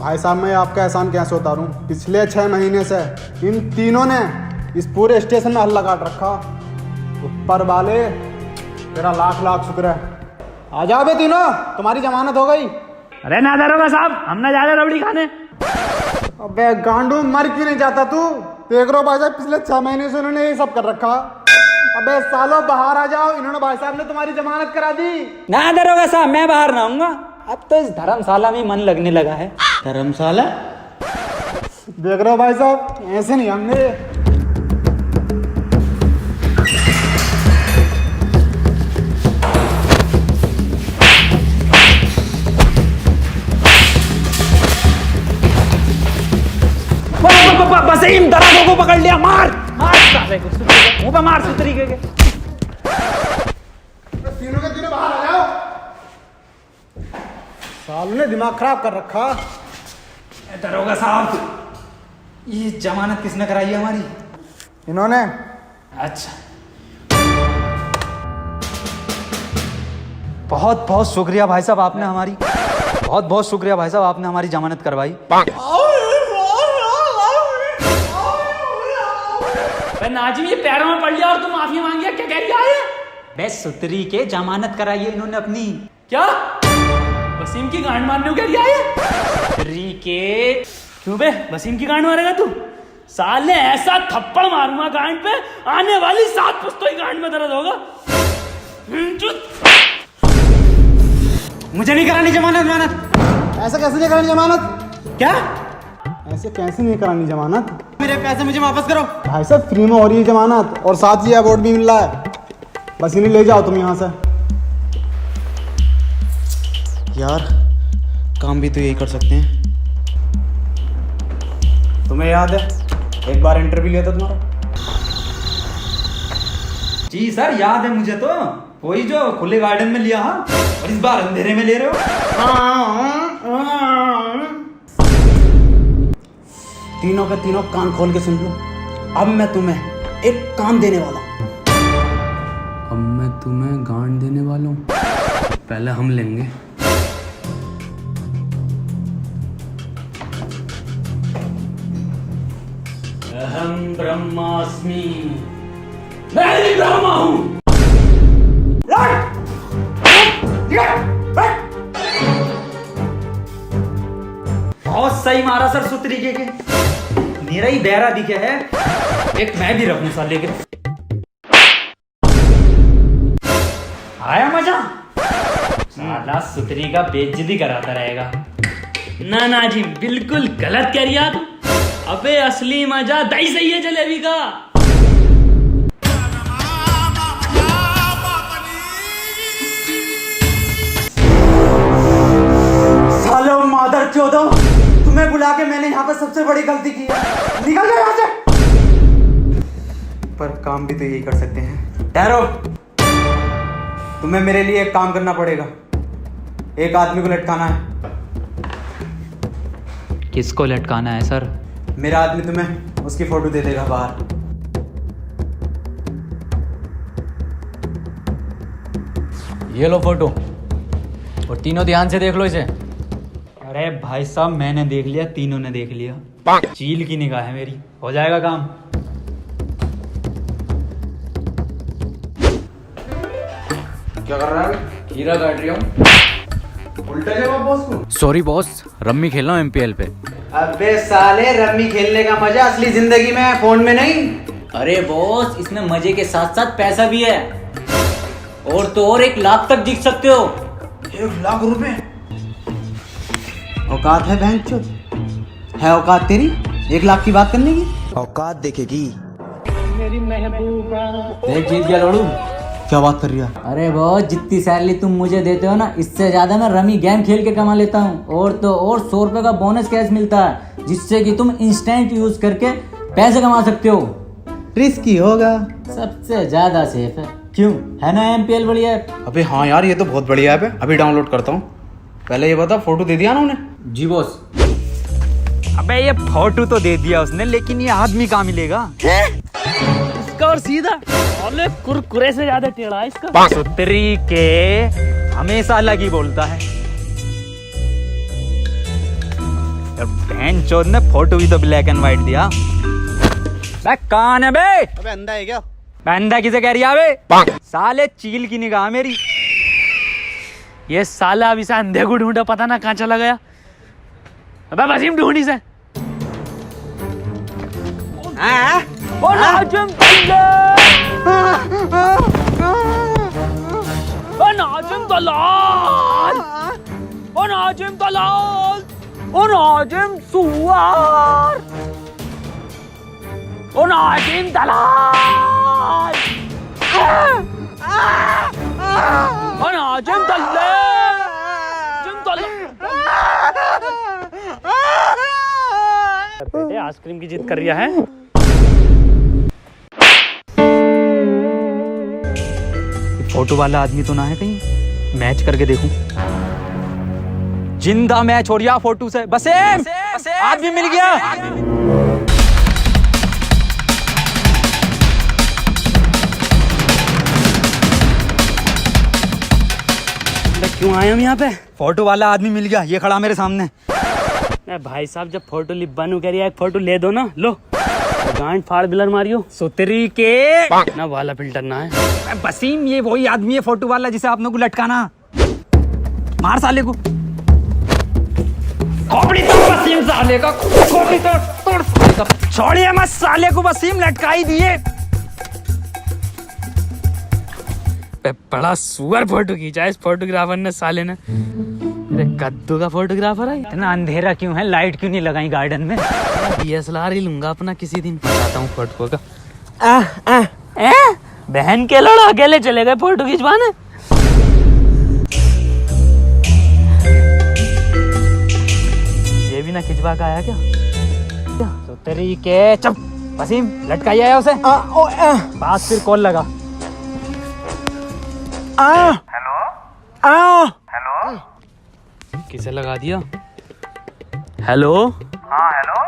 भाई साहब मैं आपका एहसान कैसे उतारूं? पिछले 6 महीने से इन तीनों ने इस पूरे स्टेशन में हल्ला काट रखा। ऊपर वाले तेरा लाख लाख शुक्र है। आ जाओ बे तीनों, तुम्हारी जमानत हो गई। अरे ना दरोगा साहब, हम ना जा रहे रबड़ी खाने। अबे गांडू, मर क्यों नहीं जाता तू? देख रहे हो भाई साहब, पिछले 6 महीने से उन्होंने ये सब कर रखा। अबे सालों बाहर आ जाओ, इन्होंने भाई साहब ने तुम्हारी जमानत करा दी। ना दरोगा साहब, मैं बाहर ना आऊंगा। अब तो इस धर्मशाला में मन लगने लगा है। धर्मशाला? देख रहे हो भाई साहब, ऐसे नहीं हमने। वसीम, दरोगा को पकड़ लिया। मार मार साले को, मुंह पे मार सुतरी के। तीनों के तीनों बाहर आ जाओ। सालों ने दिमाग खराब कर रखा। दरोगा साहब, ये जमानत किसने कराई है हमारी? इन्होंने। अच्छा, बहुत बहुत शुक्रिया भाई साहब, आपने हमारी बहुत बहुत शुक्रिया भाई साहब, आपने हमारी जमानत करवाई। नाजिम, ये पैरों में पड़ लिया और तुम माफी मांगी, क्या कह रही है? बस सुतरी के जमानत कराई है इन्होंने अपनी। क्या वसीम की गांड मारने को कह रही है? सुतरी के क्यों बे, वसीम की गांड मारेगा तू? साले ऐसा थप्पड़ मारूंगा गांड पे, आने वाली 7 पुश्तों की गांड में दर्द होगा। मुझे नहीं करानी जमानत। ऐसे कैसे नहीं करानी जमानत? क्या? ऐसे कैसे नहीं करानी जमानत? मेरे पैसे मुझे वापस करो। भाई साहब फ्री में हो रही है जमानत, और साथ ही अवार्ड भी मिल रहा है। बस इन्हें ले जाओ तुम यहाँ से। यार, काम भी तो यही कर सकते हैं। तुम्हें याद है एक बार इंटरव्यू लिया था तुम्हारा? जी सर, याद है मुझे। तो वही जो खुले गार्डन में लिया, हाँ, और इस बार अंधेरे में ले रहे हो। तीनों के तीनों कान खोल के सुन लो। अब मैं तुम्हें एक काम देने वाला हूं। अब मैं तुम्हें गांड देने वाला हूं। पहले हम लेंगे। अहम ब्रह्मास्मि, मैं ही ब्रह्मा हूं। बहुत सही मारा सर, सुतरी के। मेरा ही बहरा दिखे है, एक मैं भी रखूं साले के। आया मजा? साला सुतरी का बेइज्जती कराता रहेगा। ना ना जी, बिल्कुल गलत कह रही आप। अबे असली मजा दही सही है जलेबी का। सालो मादर चोदो, तुम्हें बुला के मैंने यहाँ पर सबसे बड़ी गलती की है। निकल जाओ यहाँ से। पर काम भी तो यही कर सकते हैं। ठहरो, तुम्हें मेरे लिए एक काम करना पड़ेगा। एक आदमी को लटकाना है। किसको लटकाना है सर? मेरा आदमी तुम्हें उसकी फोटो दे देगा बाहर। ये लो फोटो, और तीनों ध्यान से देख लो इसे। अरे भाई साहब, मैंने देख लिया, तीनों ने देख लिया। चील की निगाह है मेरी, हो जाएगा काम। क्या कर रहा है? खीरा काट रही हूँ। उल्टा जवाब बॉस को। सॉरी बॉस, रम्मी खेल रहा हूँ MPL पे। अबे साले, रम्मी खेलने का मजा असली जिंदगी में है, फोन में नहीं। अरे बॉस, इसमें मजे के साथ साथ पैसा भी है, और तो और 1 लाख तक जीत सकते हो। 1 लाख रुपए? औकात है भैंचोद? है औकात तेरी 1 लाख की बात करने की? औकात देखेगी। देख, जीत गया लोड़ू। क्या बात कर रही है? अरे बॉस, जितनी सैलरी तुम मुझे देते हो ना, इससे ज्यादा मैं रमी गेम खेल के कमा लेता हूँ। और तो और 100 रुपए का बोनस कैश मिलता है, जिससे कि तुम इंस्टेंट यूज करके पैसे कमा सकते हो। रिस्की होगा। सबसे ज्यादा सेफ है, क्यों? है ना MPL बढ़िया ऐप? अबे हाँ यार, ये तो बहुत बढ़िया ऐप है। अभी डाउनलोड करता हूँ। पहले ये बता, फोटो दे दिया ना उन्हें? जी बॉस। अबे ये फोटो तो दे दिया उसने, लेकिन ये आदमी कहाँ मिलेगा? इसका और सीधा और कुरकुरे से ज्यादा टेढ़ा है इसका। सुतरी के हमेशा अलग ही बोलता है। बहन चोद ने फोटो भी तो ब्लैक एंड व्हाइट दिया। बे कौन है बे? अबे अंधा है क्या? बंदा किसे कह रही है बे? साले चील की निगाह मेरी। ये साला अभी से अंधे को ढूंढा, पता ना कहाँ चला गया। अबे वसीम ढूंढी से। ओ नाजिम ओ नाजिम दलाल, ओ नाजिम दलाल, ओ नाजिम सुअर, ओ नाजिम दलाल, ओ नाजिम दलाल, बेटे आइसक्रीम की जिद कर रहा है। फोटो वाला आदमी तो ना है कहीं? मैच करके देखूं। जिंदा मैच हो रहा फोटो से। बसेम आदमी मिल गया। क्यों आए हम यहाँ पे? फोटो वाला आदमी मिल गया, ये खड़ा मेरे सामने। भाई साहब जब फोटो लिब्बानू कह रही है, एक फोटो ले दो ना। लो गांड फाड़ बिलर मारियो सुतरी के ना, वाला फिल्टर ना है। बसीम ये वही आदमी है फोटो वाला जिसे आपने को लटकाना। मार साले को। खोपड़ी तो बसीम साले का, खोपड़ी तो तोड़ साले का। छोड़िए मत साले को, बसीम लटका ही दिए। बड़ा सुअर फोटो खींचा इस फोटोग्राफर ने, साले ने। अरे कद्दू का फोटोग्राफर है। इतना अंधेरा क्यों है? लाइट क्यों नहीं लगाई गार्डन में? DSLR ही लूंगा अपना किसी दिन, बताता हूँ फोटो का। बहन के लड़ा अकेले चले गए फोटो खिंचवाने। ये भी ना खिंचवा का आया क्या? तो तेरी के चुप वसीम, लटकाई आया उसे। पास फिर कॉल लगा। किसे लगा दिया? हेलो। हाँ हेलो।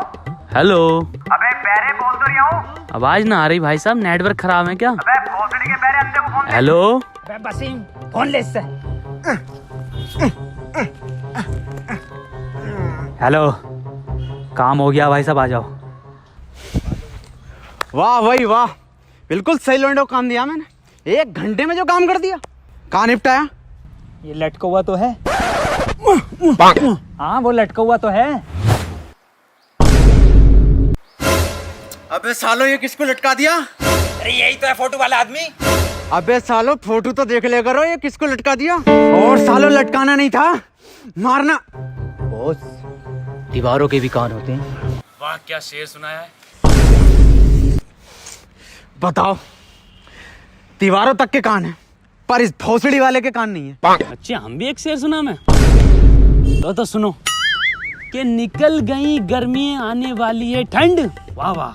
हेलो। अबे पैरे बोल तो रही हूँ। आवाज ना आ रही भाई साहब, नेटवर्क खराब है क्या? अबे भोसड़ी के पैरे अंधे को फोन दे। हेलो। बसीम फोन ले इससे। हेलो, काम हो गया भाई साहब, आ जाओ। वाह भाई वाह, बिल्कुल सही लोंडो काम दिया मैंने। 1 घंटे में जो काम कर दिया। कहाँ निपटाया? ये लटका हुआ तो है। हाँ वो लटका हुआ तो है। अबे सालो ये किसको लटका दिया? अरे यही तो है फोटो वाला आदमी। अबे सालो फोटो तो देख ले करो, ये किसको लटका दिया? और सालो लटकाना नहीं था, मारना। बॉस, दीवारों के भी कान होते हैं। वाह क्या शेर सुनाया है। बताओ, दीवारों तक के कान है पर इस भोसड़ी वाले के कान नहीं है। अच्छा हम भी एक शेर सुना मैं तो सुनो कि निकल गई गर्मी आने वाली है ठंड। वाह वाह।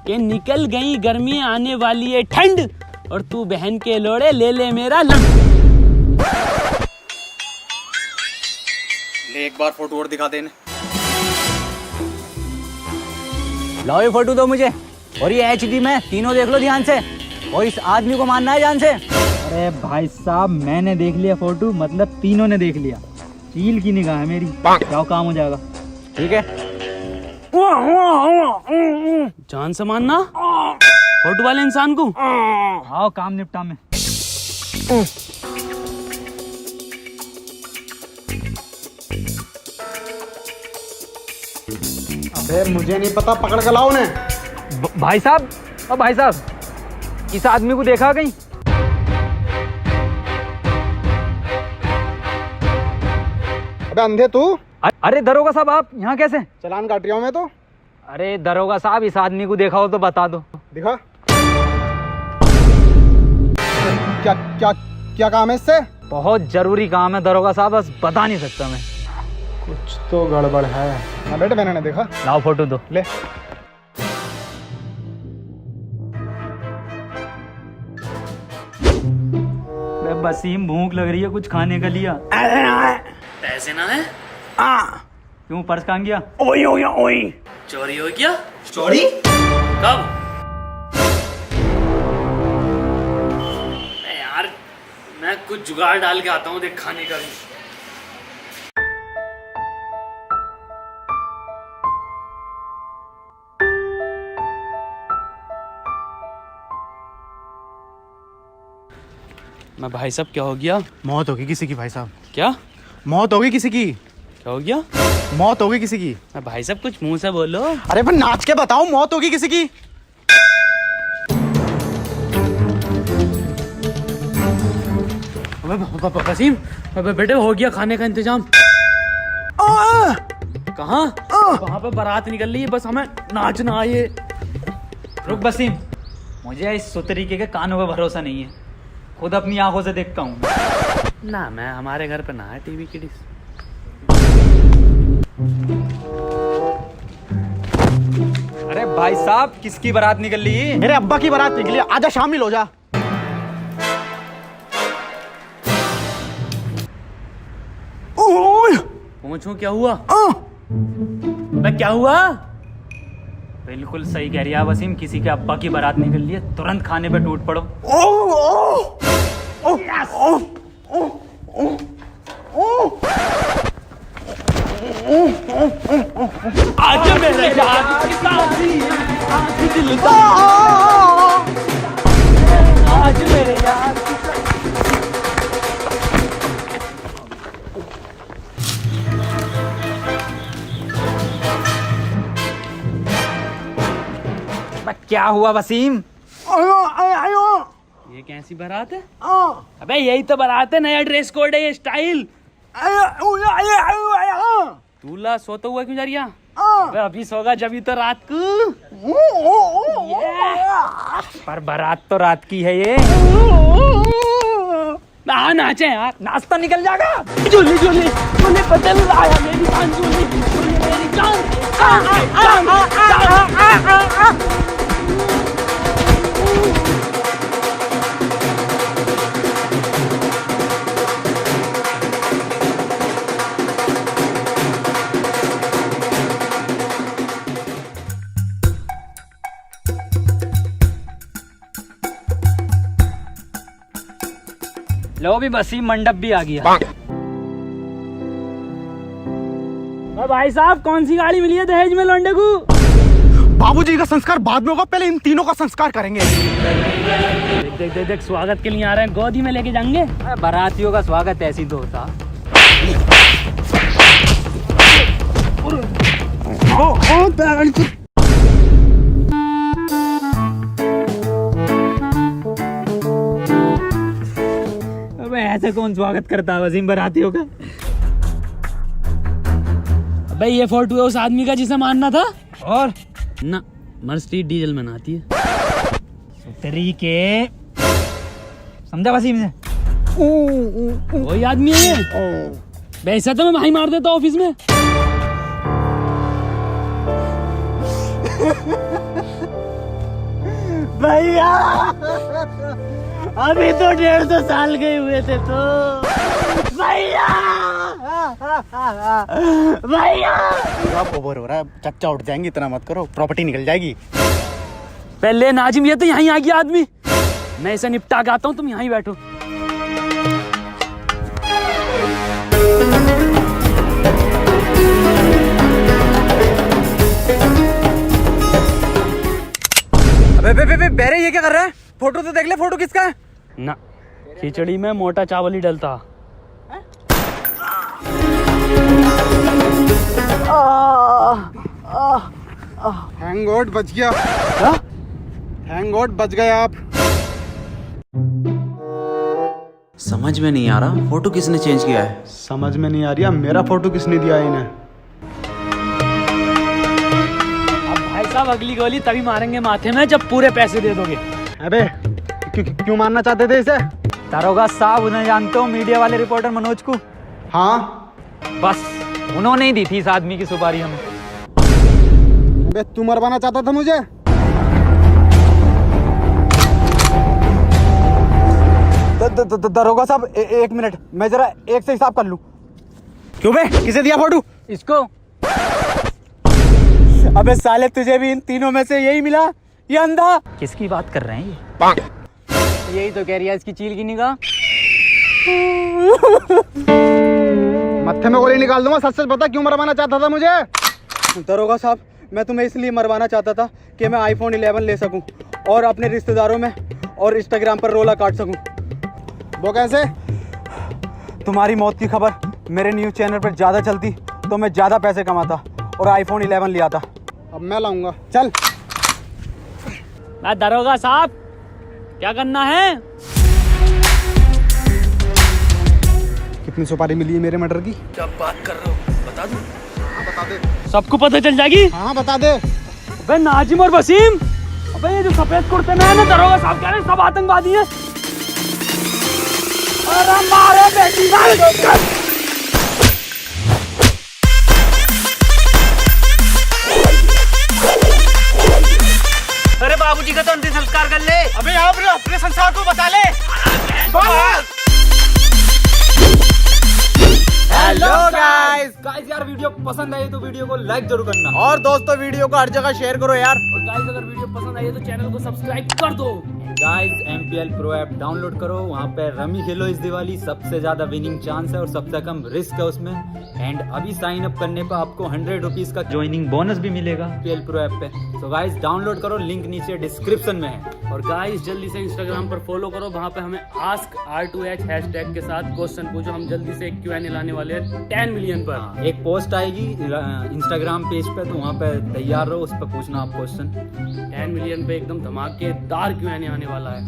कि निकल गई गर्मी आने वाली है ठंड, और तू बहन के लोड़े ले ले मेरा लंड। ले एक बार फोटो और दिखा देने। लाओ ये फोटो दो मुझे, और ये HD में तीनों देख लो ध्यान से, और इस आदमी को मानना है जान से। अरे भाई साहब मैंने देख लिया फोटो, मतलब तीनों ने देख लिया। चील की निगाह है मेरी, जाओ काम हो जाएगा। ठीक है? जान से मानना फोटो वाले इंसान को। आओ काम निपटा में। अबे मुझे नहीं पता, पकड़ के लाओ उन्हें। भाई साहब, ओ भाई साहब, इस आदमी को देखा कहीं? अबे अंधे तू, अरे दरोगा साहब आप यहाँ कैसे? चालान काट रहा हूँ मैं तो। अरे दरोगा साहब इस आदमी को देखा हो तो बता दो। दिखा। क्या क्या क्या काम है इससे? बहुत जरूरी काम है दरोगा साहब, बस बता नहीं सकता मैं। कुछ तो गड़बड़ है। हाँ बेटे मैंने नहीं देखा। लाओ फोटो दो। ले। बसीम भूख लग रही है, कुछ खाने का लिया। पैसे ना है? क्यों पर्स कहाँ गया? चोरी हो गया? चोरी कब? यार मैं कुछ जुगाड़ डाल के आता हूँ, देख खाने का भी। मैं भाई साहब क्या हो गया? मौत होगी किसी की भाई साहब, क्या मौत होगी किसी की, क्या हो गया? मौत होगी किसी की। मैं भाई साहब कुछ मुंह से बोलो। अरे पर नाच के बताओ, मौत होगी किसी की। वसीम, बेटे हो गया खाने का इंतजाम। कहाँ? वहाँ पे बारात निकल रही है, बस हमें नाचना आए। रुक वसीम, मुझे इस सुतरीके के कानों पे भरोसा नहीं है, खुद अपनी आंखों से देखता हूँ। ना मैं हमारे घर पे ना है टीवी की डिश। अरे भाई साहब, किसकी बारात निकल रही है? मेरे अब्बा की बारात निकली, आजा शामिल हो जा। पूछूं क्या हुआ? मैं क्या हुआ? बिल्कुल सही कह रही है वसीम, किसी के अब्बा की बारात निकल रही है, तुरंत खाने पे टूट पड़ो। आज मेरे यार की शादी, आज दिल का, आज मेरे यार की क्या हुआ वसीम? ये कैसी बारात है? अबे यही तो बारात है, नया ड्रेस कोड है, ये स्टाइल। तू ला सोता हुआ क्यों जा रही है? अबे अभी सोगा जब ही तो रात को। पर बारात तो रात की है ये। हाँ नाचे यार, नाश्ता निकल जाएगा। झूली झूली झूली बदल आया मेरी जान, झूली झूली मेरी जान, लो भी वसीम, मंडप भी आ गया। भाई साहब कौन सी गाड़ी मिली है दहेज में लौंडे को? बाबूजी का संस्कार बाद में होगा, पहले इन तीनों का संस्कार करेंगे। देख देख देख, स्वागत के लिए आ रहे हैं, गोदी में लेके जाएंगे। बारातियों का स्वागत ऐसी तो होता। अबे ऐसे कौन स्वागत करता है वसीम बारातियों का? अबे ये फोटो है उस आदमी का जिसे मारना था। और ना मर्सिडीज डीजल में आती है। तरीके समझा वसीम से? वही आदमी है ये। वैसे तो मैं भाई मार देता ऑफिस में। भैया अभी तो 150 साल गए हुए थे तो। भैया भैया अब ओवर हो रहा है, चच्चा उठ जाएंगे, इतना मत करो, प्रॉपर्टी निकल जाएगी। पहले नाजिम, ये तो यहीं आ गया आदमी, मैं इसे निपटा के आता हूँ, तुम यहीं बैठो। अबे बेरे, ये क्या कर रहा है? फोटो तो देख ले, फोटो किसका है? ना खिचड़ी में मोटा चावल ही डलता। थैंक गॉड बच गया। थैंक गॉड बच गए आप। समझ में नहीं आ रहा फोटो किसने चेंज किया है। समझ में नहीं आ रही है मेरा फोटो किसने दिया है इन्हें। अब भाई साहब अगली गोली तभी मारेंगे माथे में जब पूरे पैसे दे दोगे। अबे क्यों मारना चाहते थे इसे? दारोगा साहब, उन्हें जानते हो, मीडिया वाले रिपोर्टर मनोज को। हाँ बस उन्होंने ही दी थी इस आदमी की सुपारी हमें। अबे तू मरवाना चाहता था मुझे? दरोगा साहब एक मिनट, मैं जरा एक से हिसाब कर लूं। क्यों बे, किसे दिया फोटो? इसको। अबे साले तुझे भी इन तीनों में से यही मिला, ये अंधा? किसकी बात कर रहे हैं ये? यही तो कह रही है इसकी चील की निगाह। मत्थे में गोली निकाल दूंगा, सच सच बता क्यों मरवाना चाहता था मुझे? दरोगा साहब, मैं तुम्हें इसलिए मरवाना चाहता था कि मैं iPhone 11 ले सकूं और अपने रिश्तेदारों में और इंस्टाग्राम पर रोला काट सकूं। वो कैसे? तुम्हारी मौत की खबर मेरे न्यूज़ चैनल पर ज़्यादा चलती तो मैं ज़्यादा पैसे कमाता और आईफोन 11 लिया था। अब मैं लाऊंगा, चल। दरोगा साहब, क्या करना है? कितनी सुपारी मिली है मेरे मर्डर की? क्या बात कर रहे हो, बता दूं? हाँ बता दे। सबको पता चल जाएगी। हाँ बता दे। अबे नाजिम और वसीम, अबे ये जो सफेद कुर्ते में है ना, दरोगा साहब कह रहे हैं सब आतंकवादी हैं। अरे मारे बेटी अरे बाबूजी का तो अंतिम संस्कार कर ले। अबे यहाँ पर अपने संसार को बचा ले। Hello guys. गाइस यार वीडियो पसंद आई तो वीडियो को लाइक जरूर करना, और दोस्तों वीडियो को हर जगह शेयर करो यार। और गाइस अगर वीडियो पसंद आई है तो चैनल को सब्सक्राइब कर दो। Guys MPL pro app download करो, वहाँ पे रमी खेलो इस दिवाली, सबसे ज्यादा विनिंग चांस है और सबसे कम रिस्क है उसमें। एंड अभी साइन अप करने पर आपको 100 रुपीज का ज्वाइनिंग बोनस भी मिलेगा MPL प्रो ऐप पे। तो गाइस डाउनलोड करो, लिंक नीचे डिस्क्रिप्शन में है। और गाइस जल्दी से इंस्टाग्राम पर फॉलो करो, वहाँ पे हमें आस्क R2H हैशटैग के साथ क्वेश्चन पूछो। हम जल्दी से एक Q&A लाने वाले हैं 10 मिलियन पर। एक पोस्ट आएगी इंस्टाग्राम पेज पे, तो वहाँ पे तैयार रहो, उस पर पूछना आप क्वेश्चन। 10 मिलियन पे एकदम धमाकेदार Q&A आने वाला है।